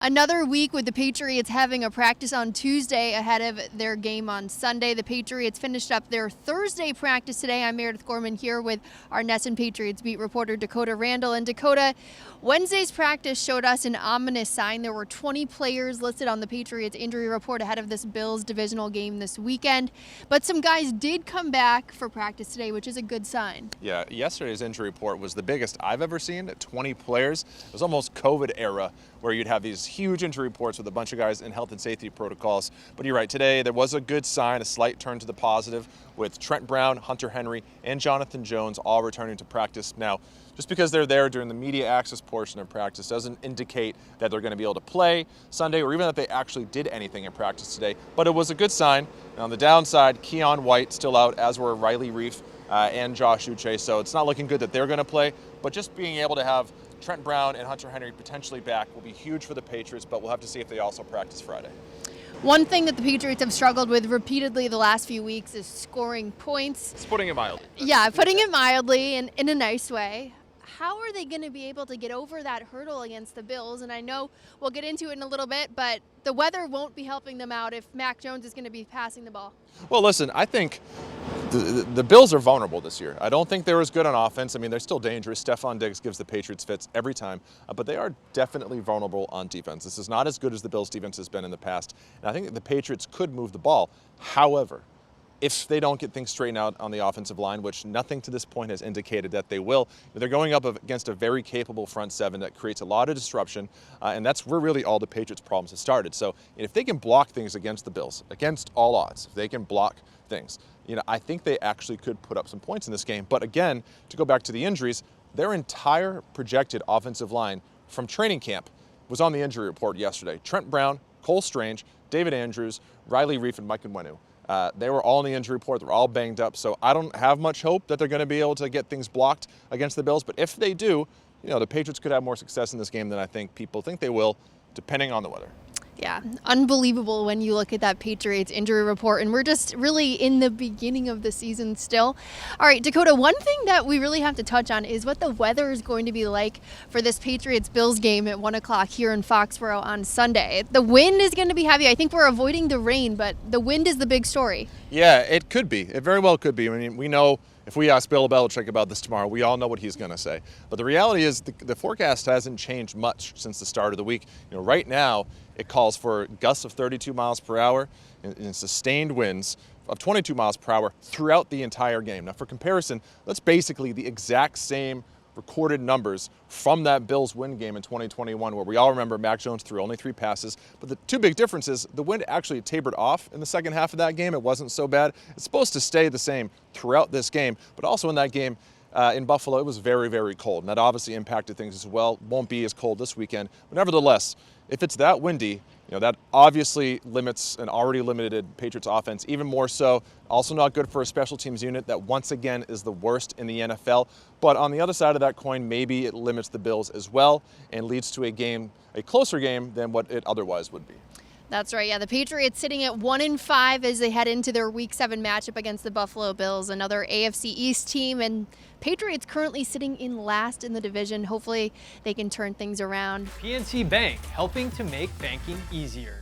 Another week with the Patriots having a practice on Tuesday ahead of their game on Sunday. The Patriots finished up their Thursday practice today. I'm Meredith Gorman here with our Nesson Patriots beat reporter Dakota Randall. And Dakota, Wednesday's practice showed us an ominous sign. There were 20 players listed on the Patriots injury report ahead of this Bills divisional game this weekend. But some guys did come back for practice today, which is a good sign. Yeah, yesterday's injury report was the biggest I've ever seen at 20 players. It was almost COVID era where you'd have these huge injury reports with a bunch of guys in health and safety protocols. But you're right, today there was a good sign, a slight turn to the positive with Trent Brown, Hunter Henry, and Jonathan Jones all returning to practice. Now, just because they're there during the media access portion of practice doesn't indicate that they're going to be able to play Sunday or even that they actually did anything in practice today. But it was a good sign. And on the downside, Keon White still out, as were Riley Reif and Josh Uche. So it's not looking good that they're going to play. But just being able to have Trent Brown and Hunter Henry potentially back will be huge for the Patriots, but we'll have to see if they also practice Friday. One thing that the Patriots have struggled with repeatedly the last few weeks is scoring points. It's putting it mildly. Yeah, putting it mildly and in a nice way. How are they going to be able to get over that hurdle against the Bills? And I know we'll get into it in a little bit, but the weather won't be helping them out if Mac Jones is going to be passing the ball. Well, listen, I think the Bills are vulnerable this year. I don't think they're as good on offense. I mean, they're still dangerous. Stephon Diggs gives the Patriots fits every time, but they are definitely vulnerable on defense. This is not as good as the Bills' defense has been in the past, and I think that the Patriots could move the ball. However, if they don't get things straightened out on the offensive line, which nothing to this point has indicated that they will, they're going up against a very capable front seven that creates a lot of disruption, and that's where really all the Patriots' problems have started. So if they can block things against the Bills, against all odds, if they can block things, I think they actually could put up some points in this game. But again, to go back to the injuries, their entire projected offensive line from training camp was on the injury report yesterday. Trent Brown, Cole Strange, David Andrews, Riley Reif, and Mike Nwenu. They were all in the injury report. They're all banged up. So I don't have much hope that they're going to be able to get things blocked against the Bills. But if they do, the Patriots could have more success in this game than I think people think they will, depending on the weather. Yeah, unbelievable when you look at that Patriots injury report, and we're just really in the beginning of the season still. All right, Dakota, one thing that we really have to touch on is what the weather is going to be like for this Patriots-Bills game at 1 o'clock here in Foxborough on Sunday. The wind is going to be heavy. I think we're avoiding the rain, but the wind is the big story. Yeah, it could be. It very well could be. I mean, we know if we ask Bill Belichick about this tomorrow, we all know what he's going to say. But the reality is the forecast hasn't changed much since the start of the week. Right now, it calls for gusts of 32 miles per hour and sustained winds of 22 miles per hour throughout the entire game. Now, for comparison, that's basically the exact same recorded numbers from that Bills win game in 2021, where we all remember Mac Jones threw only 3 passes. But the two big differences, the wind actually tapered off in the second half of that game. It wasn't so bad. It's supposed to stay the same throughout this game, but also in that game in Buffalo, it was very, very cold. And that obviously impacted things as well. Won't be as cold this weekend. But nevertheless, if it's that windy, that obviously limits an already limited Patriots offense even more so. Also not good for a special teams unit that once again is the worst in the NFL. But on the other side of that coin, maybe it limits the Bills as well and leads to a closer game than what it otherwise would be. That's right. Yeah, the Patriots sitting at 1-5 as they head into their Week 7 matchup against the Buffalo Bills, another AFC East team, and Patriots currently sitting in last in the division. Hopefully they can turn things around. PNC Bank, helping to make banking easier.